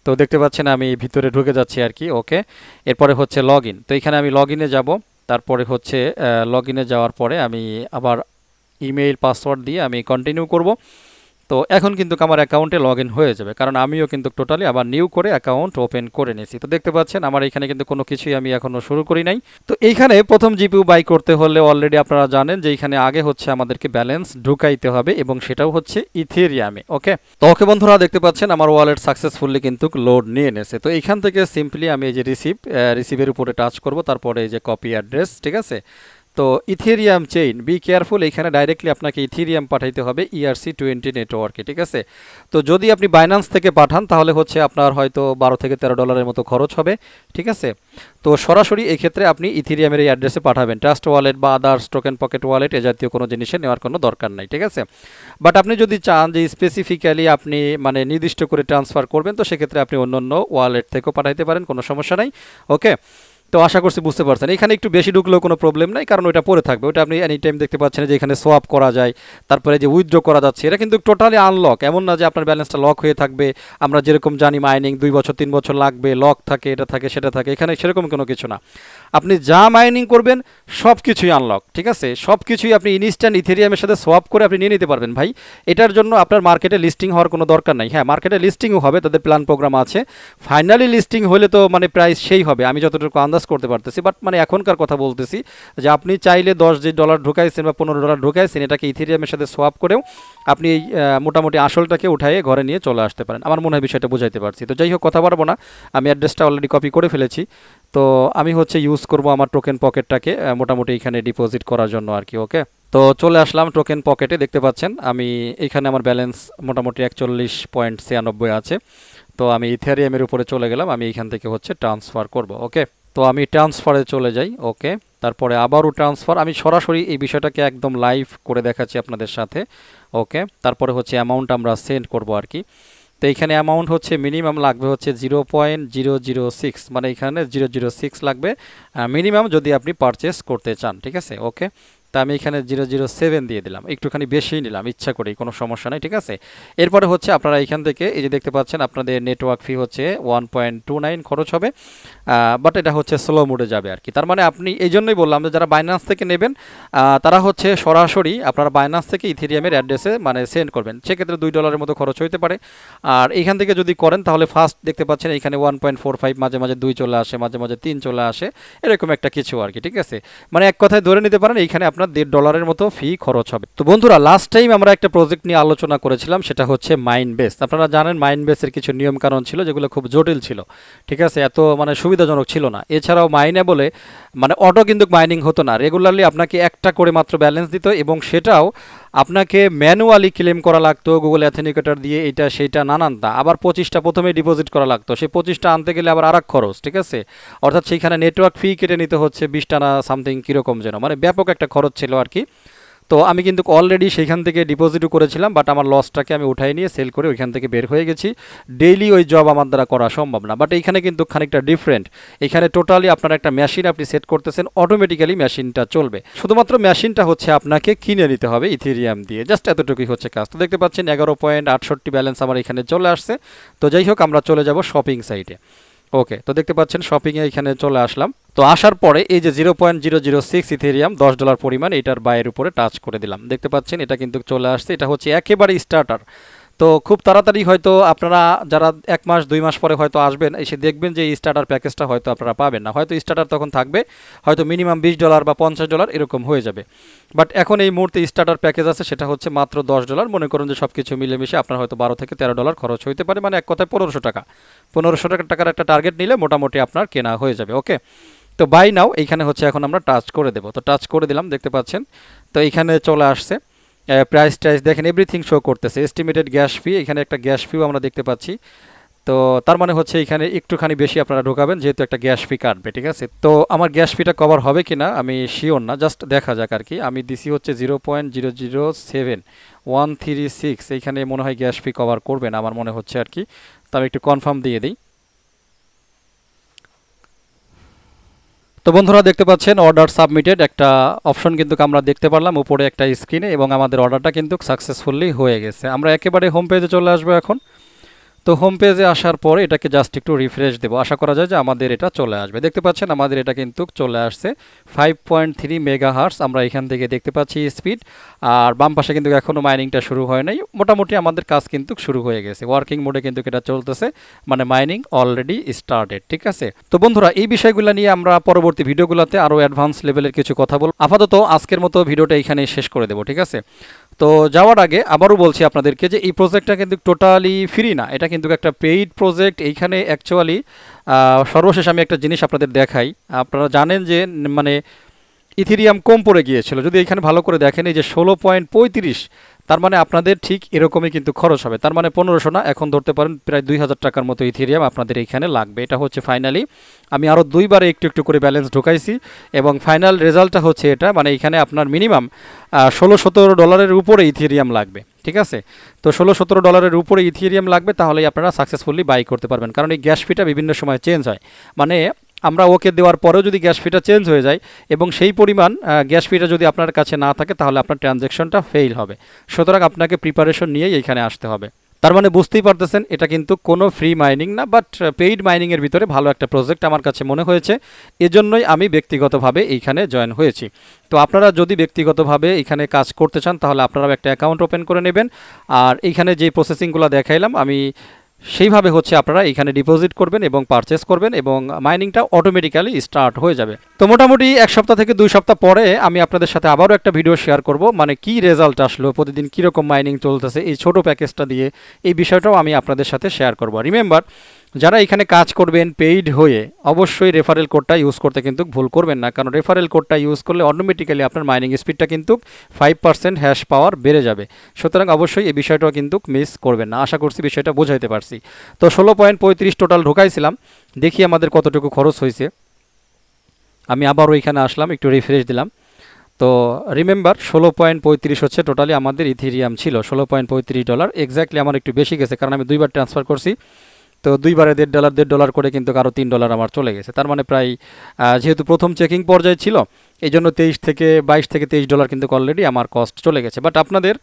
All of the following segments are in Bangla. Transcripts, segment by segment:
তো দেখতে পাচ্ছেন আমি ভিতরে ঢুকে যাচ্ছি আর কি। ওকে, এরপরে হচ্ছে লগ ইন। তো এখানে আমি লগ ইনে যাব, তারপরে হচ্ছে লগ ইনে যাওয়ার পরে আমি আবার ইমেইল পাসওয়ার্ড দিয়ে আমি কন্টিনিউ করব। তো এখন কিন্তু আমার অ্যাকাউন্টে লগ ইন হয়ে যাবে, কারণ আমিও কিন্তু টোটালি আবার নিউ করে অ্যাকাউন্ট ওপেন করে নিয়েছি। তো দেখতে পাচ্ছেন আমার এখানে কিন্তু কোনো কিছুই আমি এখনও শুরু করি নাই। তো এইখানে প্রথম জিপিইউ বাই করতে হলে অলরেডি আপনারা জানেন যে এইখানে আগে হচ্ছে আমাদেরকে ব্যালেন্স ঢুকাইতে হবে, এবং সেটাও হচ্ছে ইথেরিয়ামে। ওকে, তো ওকে বন্ধুরা, দেখতে পাচ্ছেন আমার ওয়ালেট সাকসেসফুলি কিন্তু লোড নিয়ে এনেছে। তো এইখান থেকে সিম্পলি আমি এই যে রিসিভের উপরে টাচ করব, তারপরে এই যে কপি অ্যাড্রেস, ঠিক আছে। তো ইথেরিয়াম চেইন, বি কেয়ারফুল, এখানে ডাইরেক্টলি আপনাকে ইথেরিয়াম পাঠাইতে হবে ERC20 নেটওয়ার্কে, ঠিক আছে। তো যদি আপনি বাইন্যান্স থেকে পাঠান তাহলে হচ্ছে আপনার হয়তো $12 থেকে $13 মতো খরচ হবে, ঠিক আছে। তো সরাসরি এই ক্ষেত্রে আপনি ইথেরিয়ামের এই অ্যাড্রেসে পাঠাবেন। ট্রাস্ট ওয়ালেট বা আদার্স টোকেন পকেট ওয়ালেট এ জাতীয় কোনো জিনিসে নেওয়ার কোনো দরকার নাই, ঠিক আছে। বাট আপনি যদি চান যে স্পেসিফিক্যালি আপনি মানে নির্দিষ্ট করে ট্রান্সফার করবেন, তো সেক্ষেত্রে আপনি অন্য অন্য ওয়ালেট থেকেও পাঠাইতে পারেন, কোনো সমস্যা নাই। ওকে, তো আশা করছি বুঝতে পারছেন। এখানে একটু বেশি ঢুকলেও কোনো প্রবলেম নাই, কারণ ওইটা পরে থাকবে। ওইটা আপনি এনি টাইম দেখতে পাচ্ছেন যে এখানে সোয়াপ করা যায়, তারপরে যে উইথড্র করা যাচ্ছে। এটা কিন্তু টোটালি আনলক, এমন না যে আপনার ব্যালেন্সটা লক হয়ে থাকবে। আমরা যেরকম জানি মাইনিং 2 বছর 3 বছর লাগবে, লক থাকে, এটা থাকে সেটা থাকে, এখানে সেরকম কোনো কিছু না। আপনি যা মাইনিং করবেন সব কিছুই আনলক, ঠিক আছে। সব কিছুই আপনি ইনস্ট্যান্ট ইথেরিয়ামের সাথে সোয়াপ করে আপনি নিয়ে নিতে পারবেন ভাই। এটার জন্য আপনার মার্কেটে লিস্টিং হওয়ার কোনো দরকার নাই। হ্যাঁ, মার্কেটে লিস্টিংও হবে, তাদের প্ল্যান প্রোগ্রাম আছে। ফাইনালি লিস্টিং হলে তো মানে প্রাইস সেই হবে, আমি যতটুকু আন্দাজ করতে পারতেছি। বাট মানে এখনকার কথা বলতেছি যে আপনি চাইলে $10 ঢুকাইছেন বা $15 ঢুকাইছেন, এটাকে ইথেরিয়ামের সাথে সোয়াপ করেও আপনি এই মোটামুটি আসলটাকে উঠায়ে ঘরে নিয়ে চলে আসতে পারেন। আমার মনে হয় বিষয়টা বুঝাইতে পারছি। তো যাই হোক, কথা বাড়বো না, আমি অ্যাড্রেসটা অলরেডি কপি করে ফেলেছি। তো আমি হচ্ছে ইউজ করব আমার টোকেন পকেটটাকে মোটামুটি এখানে ডিপোজিট করার জন্য আর কি। ওকে, তো চলে আসলাম টোকেন পকেটে। দেখতে পাচ্ছেন আমি এখানে আমার ব্যালেন্স মোটামুটি 41.96 আছে। তো আমি ইথেরিয়ামের উপরে চলে গেলাম, আমি এখান থেকে হচ্ছে ট্রান্সফার করব। ওকে, তো আমি ট্রান্সফারে চলে যাই। ওকে, তারপরে আবারও ট্রান্সফার, আমি সরাসরি এই বিষয়টাকে একদম লাইভ করে দেখাচ্ছি আপনাদের সাথে। ওকে, তারপরে হচ্ছে অ্যামাউন্ট আমরা সেন্ড করব আর কি। তো এইখানে অ্যামাউন্ট হচ্ছে মিনিমাম লাগবে হচ্ছে 0.006, মানে এখানে 006 লাগবে মিনিমাম যদি আপনি পারচেস করতে চান, ঠিক আছে। ওকে, তা আমি এখানে 007 দিয়ে দিলাম, একটুখানি বেশিই নিলাম ইচ্ছা করেই, কোনো সমস্যা নেই, ঠিক আছে। এরপরে হচ্ছে আপনারা এখান থেকে এই যে দেখতে পাচ্ছেন আপনাদের নেটওয়ার্ক ফি হচ্ছে 1.29 খরচ হবে, বাট এটা হচ্ছে স্লো মোডে যাবে আর কি। তার মানে আপনি এই জন্যই বললাম যে যারা বাইন্যান্স থেকে নেবেন তারা হচ্ছে সরাসরি আপনারা বাইন্যান্স থেকে ইথেরিয়ামের অ্যাড্রেসে মানে সেন্ড করবেন, সেক্ষেত্রে $2 মতো খরচ হতে পারে। আর এখান থেকে যদি করেন তাহলে ফার্স্ট দেখতে পাচ্ছেন এখানে 1.45, মাঝে মাঝে 2 চলে আসে, মাঝে মাঝে 3 চলে আসে, এরকম একটা কিছু আর কি, ঠিক আছে। মানে এক কথায় ধরে নিতে পারেন এইখানে আপনার $1.5 মতো ফি খরচ হবে। তো বন্ধুরা, লাস্ট টাইম আমরা একটা প্রজেক্ট নিয়ে আলোচনা করেছিলাম, সেটা হচ্ছে মাইনবেস। আপনারা জানেন মাইনবেসের কিছু নিয়ম কানুন ছিল যেগুলো খুব জটিল ছিল, ঠিক আছে, এত মানে সুবিধাজনক ছিল না। এছাড়াও মাইনেবলে মানে অটো কিন্তু মাইনিং হতো না, রেগুলারলি আপনাকে একটা করে মাত্র ব্যালেন্স দিত, এবং সেটাও আপনাকে ম্যানুয়ালি ক্লেম করা লাগতো গুগল অ্যাথেন্টিকেটর দিয়ে, এটা সেইটা নানানটা। আবার 25টা প্রথমে ডিপোজিট করা লাগতো, সেই 25টা আনতে গেলে আবার আর এক খরচ, ঠিক আছে। অর্থাৎ সেইখানে নেটওয়ার্ক ফি কেটে নিতে হচ্ছে 20টা না সামথিং কীরকম যেন, মানে ব্যাপক একটা খরচ ছিল আর কি। তো আমি কিন্তু অলরেডি সেইখান থেকে ডিপোজিটও করেছিলাম, বাট আমার লসটাকে আমি উঠাই নিয়ে সেল করে ওইখান থেকে বের হয়ে গেছি। ডেইলি ওই জব আমার দ্বারা করা সম্ভব না, বাট এইখানে কিন্তু খানিকটা ডিফারেন্ট। এখানে টোটালি আপনার একটা মেশিন আপনি সেট করতেছেন, অটোমেটিক্যালি মেশিনটা চলবে, শুধুমাত্র মেশিনটা হচ্ছে আপনাকে কিনে নিতে হবে ইথেরিয়াম দিয়ে, জাস্ট এতটুকুই হচ্ছে কাজ। তো দেখতে পাচ্ছেন 11.68 ব্যালেন্স আমার এখানে চলে আসছে। তো যাই হোক, আমরা চলে যাব শপিং সাইটে। ওকে, তো দেখতে পাচ্ছেন শপিংয়ে এখানে চলে আসলাম। তো আসার পরে এই যে 0.006 ইথেরিয়াম $10 পরিমাণ, এটার বাইয়ের উপরে টাচ করে দিলাম। দেখতে পাচ্ছেন এটা কিন্তু চলে আসছে, এটা হচ্ছে একেবারে স্টার্টার। তো খুব তাড়াতাড়ি হয়তো আপনারা যারা 1 মাস 2 মাস পরে হয়তো আসবেন, এসে দেখবেন যে এই স্টার্টার প্যাকেজটা হয়তো আপনারা পাবেন না, হয়তো স্টার্টার তখন থাকবে হয়তো মিনিমাম $20 বা $50 এরকম হয়ে যাবে। বাট এখন এই মুহূর্তে স্টার্টার প্যাকেজ আছে, সেটা হচ্ছে মাত্র $10। মনে করুন যে সব কিছু মিলেমিশে আপনার হয়তো $12 থেকে $13 খরচ হইতে পারে, মানে এক কথায় 1500 টাকা। 1500 টাকার একটা টার্গেট নিলে মোটামুটি আপনার কেনা হয়ে যাবে। ওকে, তো বাই নাও এইখানে হচ্ছে এখন আমরা টাচ করে দেবো। তো টাচ করে দিলাম, দেখতে পাচ্ছেন তো এইখানে চলে আসছে প্রাইস টাইস দেখেন, এভরিথিং শো করতেছে। এস্টিমেটেড গ্যাস ফি, এখানে একটা গ্যাস ফিও আমরা দেখতে পাচ্ছি। তো তার মানে হচ্ছে এখানে একটুখানি বেশি আপনারা ঢোকাবেন, যেহেতু একটা গ্যাস ফি কাটবে, ঠিক আছে। তো আমার গ্যাস ফিটা কভার হবে কিনা আমি শিওর না, জাস্ট দেখা যাক আর কি। আমি দিছি হচ্ছে 0.007136, এইখানে মনে হয় গ্যাস ফি কভার করবে না আমার মনে হচ্ছে আর কি। তো আমি একটু কনফার্ম দিয়ে দিই। তো বন্ধুরা, দেখতে পাচ্ছেন অর্ডার সাবমিটেড একটা অপশন কিন্তু আমরা দেখতে পারলাম উপরে একটা স্ক্রিনে, এবং আমাদের অর্ডারটা কিন্তু সাকসেসফুলি হয়ে গেছে। আমরা একেবারে হোম পেজে চলে আসবো এখন। তো হোম পেজে আসার পরে এটাকে জাস্ট একটু রিফ্রেশ দেবো, আশা করা যায় যে আমাদের এটা চলে আসবে। দেখতে পাচ্ছেন আমাদের এটা কিন্তু চলে আসছে 5.3 মেগাহার্টজ, আমরা এখান থেকে দেখতে পাচ্ছি স্পিড। আর বাম পাশে কিন্তু এখনও মাইনিংটা শুরু হয় নাই, মোটামুটি আমাদের কাজ কিন্তু শুরু হয়ে গেছে, ওয়ার্কিং মোডে কিন্তু এটা চলতেছে, মানে মাইনিং অলরেডি স্টার্টেড। ঠিক আছে, তো বন্ধুরা এই বিষয়গুলো নিয়ে আমরা পরবর্তী ভিডিওগুলোতে আরও অ্যাডভান্স লেভেলের কিছু কথা বলব। আপাতত আজকের মতো ভিডিওটা এখানেই শেষ করে দেবো। ঠিক আছে, তো যাওয়ার আগে আবারও বলছি আপনাদেরকে যে এই প্রজেক্টটা কিন্তু টোটালি ফ্রি না, এটা কিন্তু একটা পেইড প্রজেক্ট। এইখানে অ্যাকচুয়ালি সর্বশেষ আমি একটা জিনিস আপনাদের দেখাই। আপনারা জানেন যে মানে ইথেরিয়াম কম পড়ে গিয়েছিল, যদি এখানে ভালো করে দেখেন এই যে 16.35, তার মানে আপনাদের ঠিক এরকমই কিন্তু খরচ হবে। তার মানে 1500 না, এখন ধরতে পারেন প্রায় 2000 টাকার মতো ইথেরিয়াম আপনাদের এইখানে লাগবে। এটা হচ্ছে ফাইনালি, আমি আরও দুইবারে একটু একটু করে ব্যালেন্স ঢোকাইছি এবং ফাইনাল রেজাল্টটা হচ্ছে এটা, মানে এখানে আপনার মিনিমাম $16-17 উপরে ইথেরিয়াম লাগবে। ঠিক আছে, তো $16-17 উপরে ইথেরিয়াম লাগবে, তাহলেই আপনারা সাকসেসফুলি বাই করতে পারবেন। কারণ এই গ্যাস ফিটা বিভিন্ন সময় চেঞ্জ হয়, মানে আমরা ওকে দেওয়ার পরেও যদি গ্যাস ফিটা চেঞ্জ হয়ে যায় এবং সেই পরিমাণ গ্যাস ফিটা যদি আপনার কাছে না থাকে, তাহলে আপনার ট্রানজ্যাকশনটা ফেল হবে। সুতরাং আপনাকে প্রিপারেশন নিয়েই এইখানে আসতে হবে। তার মানে বুঝতেই পারতেছেন এটা কিন্তু কোনো ফ্রি মাইনিং না, বাট পেইড মাইনিংয়ের ভিতরে ভালো একটা প্রজেক্ট আমার কাছে মনে হয়েছে, এজন্যই আমি ব্যক্তিগতভাবে এইখানে জয়েন হয়েছি। তো আপনারা যদি ব্যক্তিগতভাবে এখানে কাজ করতে চান, তাহলে আপনারাও একটা অ্যাকাউন্ট ওপেন করে নেবেন। আর এইখানে যে প্রসেসিংগুলো দেখাইলাম আমি সেইভাবে হচ্ছে আপনারা এখানে ডিপোজিট করবেন এবং পারচেস করবেন এবং মাইনিংটা অটোমেটিক্যালি স্টার্ট হয়ে যাবে। তো মোটামুটি 1 সপ্তাহ থেকে 2 সপ্তাহ পরে আমি আপনাদের সাথে আবারও একটা ভিডিও শেয়ার করব, মানে কি রেজাল্ট আসলো, প্রতিদিন কীরকম মাইনিং চলতেছে এই ছোট প্যাকেজটা দিয়ে, এই বিষয়টাও আমি আপনাদের সাথে শেয়ার করব। রিমেম্বার, যারা এখানে কাজ করবেন পেইড হয়ে, অবশ্যই রেফারেল কোডটা ইউজ করতে কিন্তু ভুল করবেন না, কারণ রেফারেল কোডটা ইউজ করলে অটোমেটিক্যালি আপনার মাইনিং স্পিডটা কিন্তু 5% হ্যাশ পাওয়ার বেড়ে যাবে। সুতরাং অবশ্যই এই বিষয়টাও কিন্তু মিস করবেন না। আশা করছি বিষয়টা বোঝাইতে পারছি। তো 16.35 টোটাল ঢোকাইছিলাম, দেখি আমাদের কতটুকু খরচ হয়েছে। আমি আবারও এখানে আসলাম, একটু রিফ্রেশ দিলাম। তো রিমেম্বার 16.35 হচ্ছে টোটালি আমাদের ইথেরিয়াম ছিল, $16.35। এক্স্যাক্টলি আমার একটু বেশি গেছে, কারণ আমি দুইবার ট্রান্সফার করছি। তো দুইবারে $1.5 করে কিন্তু আরও $3 আমার চলে গেছে। তার মানে প্রায়, যেহেতু প্রথম চেকিং পর্যায়ে ছিল, এই জন্য 22 থেকে $23 কিন্তু অলরেডি আমার কস্ট চলে গেছে। বাট আপনাদের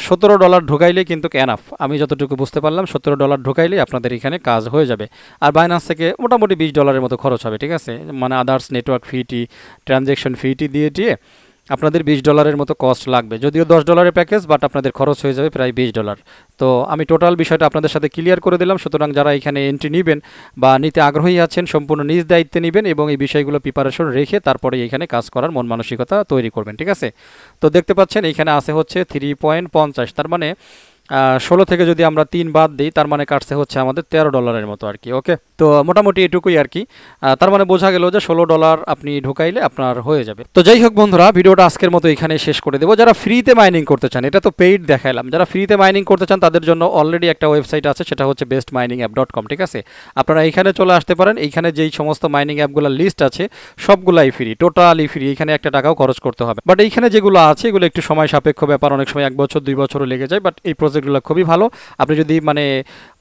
$17 ঢোকাইলে কিন্তু এনাফ, আমি যতটুকু বুঝতে পারলাম $17 ঢোকাইলে আপনাদের এখানে কাজ হয়ে যাবে। আর বাইন্যান্স থেকে মোটামুটি $20 মতো খরচ হবে। ঠিক আছে, মানে আদার্স নেটওয়ার্ক ফিটি, ট্রানজ্যাকশন ফিটি দিয়ে আপনাদের $20 মতো কস্ট লাগবে, যদিও $10 প্যাকেজ, বাট আপনাদের খরচ হয়ে যাবে প্রায় $20। তো আমি টোটাল বিষয়টা আপনাদের সাথে ক্লিয়ার করে দিলাম। সুতরাং যারা এখানে এন্ট্রি নেবেন বা নিতে আগ্রহী আছেন, সম্পূর্ণ নিজ দায়িত্বে নেবেন এবং এই বিষয়গুলো প্রিপারেশন রেখে তারপরে এখানে কাজ করার মন মানসিকতা তৈরি করবেন। ঠিক আছে, তো দেখতে পাচ্ছেন এখানে আছে হচ্ছে 3.50, তার মানে 16 থেকে যদি আমরা 3 বাদ দিই, তার মানে কাটছে হচ্ছে আমাদের $13 মতো আর কি। ওকে, তো মোটামুটি এটুকুই আর কি। তার মানে বোঝা গেল যে $16 আপনি ঢুকাইলে আপনার হয়ে যাবে। তো যাই হোক বন্ধুরা, ভিডিওটা আজকের মতো এখানে শেষ করে দেবো। যারা ফ্রিতে মাইনিং করতে চান, এটা তো পেইড দেখাইলাম, যারা ফ্রিতে মাইনিং করতে চান তাদের জন্য অলরেডি একটা ওয়েবসাইট আছে, সেটা হচ্ছে bestminingapp.com। ঠিক আছে, আপনারা এখানে চলে আসতে পারেন। এইখানে যেই সমস্ত মাইনিং অ্যাপগুলোর লিস্ট আছে সবগুলাই ফ্রি, টোটালি ফ্রি, এখানে একটা টাকাও খরচ করতে হবে। বাট এইখানে যেগুলো আছে এগুলো একটু সময় সাপেক্ষ ব্যাপার, অনেক সময় 1 বছর 2 বছরও লেগে যায়। বাট এই প্রজেক্টগুলো খুবই ভালো। আপনি যদি মানে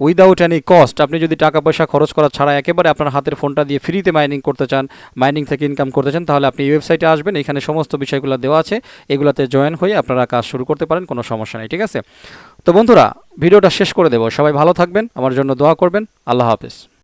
উইদাউট এনি কস্ট, আপনি যদি টাকা পয়সা খরচ করা ছাড়া একেবারে আপনার হাতের ফোনটা দিয়ে ফ্রিতে মাইনিং করতে চান, মাইনিং থেকে ইনকাম করতে চান, তাহলে আপনি এই ওয়েবসাইটে আসবেন। এখানে সমস্ত বিষয়গুলো দেওয়া আছে, এগুলাতে জয়েন হয়ে আপনারা কাজ শুরু করতে পারেন, কোনো সমস্যা নেই। ঠিক আছে, তো বন্ধুরা ভিডিওটা শেষ করে দেবো। সবাই ভালো থাকবেন, আমার জন্য দোয়া করবেন। আল্লাহ হাফেজ।